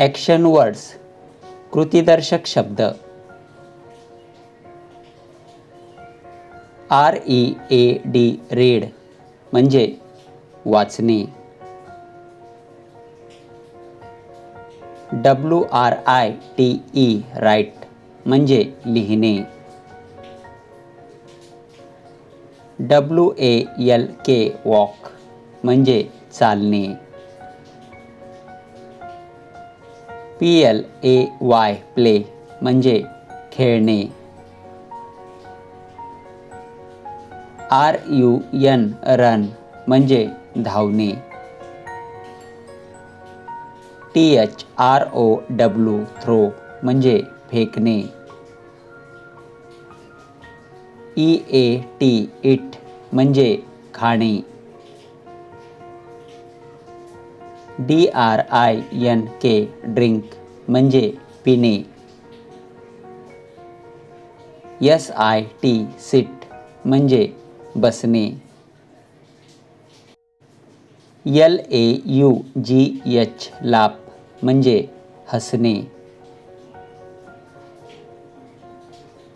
Action words कृतिदर्शक शब्द READ read म्हणजे वाचणे. WRITE राईट म्हणजे लिहिणे. WALK वॉक म्हणजे चालणे. PLAY प्ले म्हणजे खेळणे. RUN रन म्हणजे धावणे. THROW थ्रो म्हणजे फेकणे. EAT इट म्हणजे खाणे. DRINK ड्रिंक म्हणजे पिणे. SIT सिट म्हणजे बसणे. LAUGH लाप म्हणजे हसणे.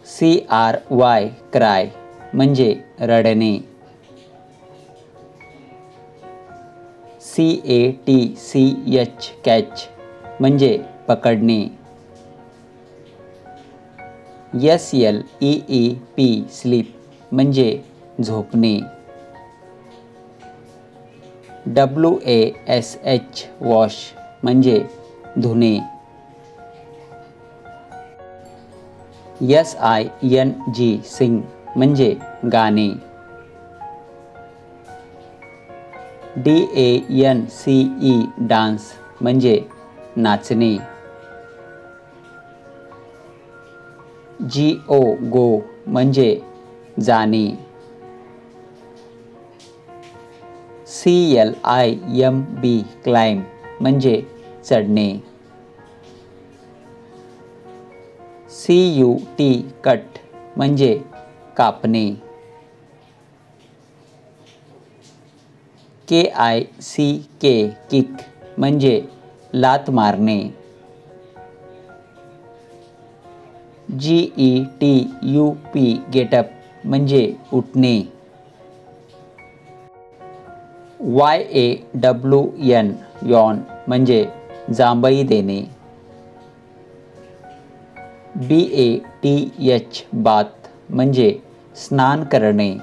CRY क्राय म्हणजे रडणे. CATCH कॅच म्हणजे पकडणे. SLEEP स्लीप म्हणजे झोपणे. WASH वॉश म्हणजे धुणे. SING सिंग म्हणजे गाणे. DANCE डान्स म्हणजे नाचणे. GO गो म्हणजे जाणे. CLIMB क्लाइंब म्हणजे चढणे. CUT कट म्हणजे कापणे. KICK किक म्हणजे लात मारणे. GETUP गेटअप म्हणजे उठणे. YAWN यॉन म्हणजे जांभई देणे. BATH बाथ म्हणजे स्नान करणे.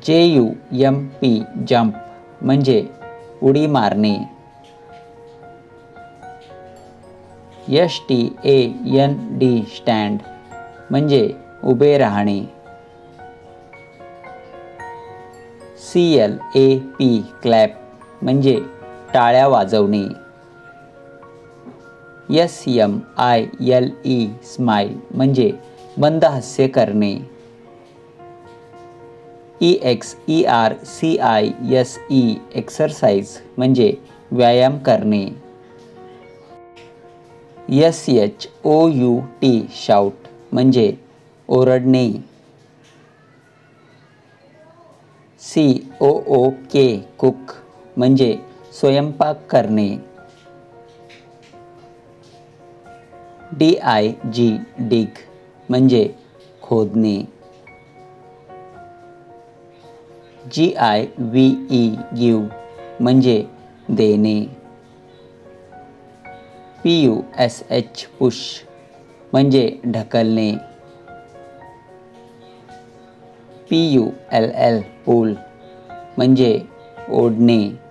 JUMP जंप म्हणजे उडी मारणे. STAND स्टँड म्हणजे उभे राहणे. CLAP क्लॅप म्हणजे टाळ्या वाजवणे. SMILE स्माईल म्हणजे मंद हास्य करणे. EXERCISE एक्सरसाइज म्हणजे व्यायाम करणे. SHOUT शाऊट म्हणजे ओरडणे. COOK कुक म्हणजे स्वयंपाक करणे. DIG डिग म्हणजे खोदणे. GIVE गिव म्हणजे देणे. PUSH पुश म्हणजे ढकलणे. PULL पूल म्हणजे ओढणे.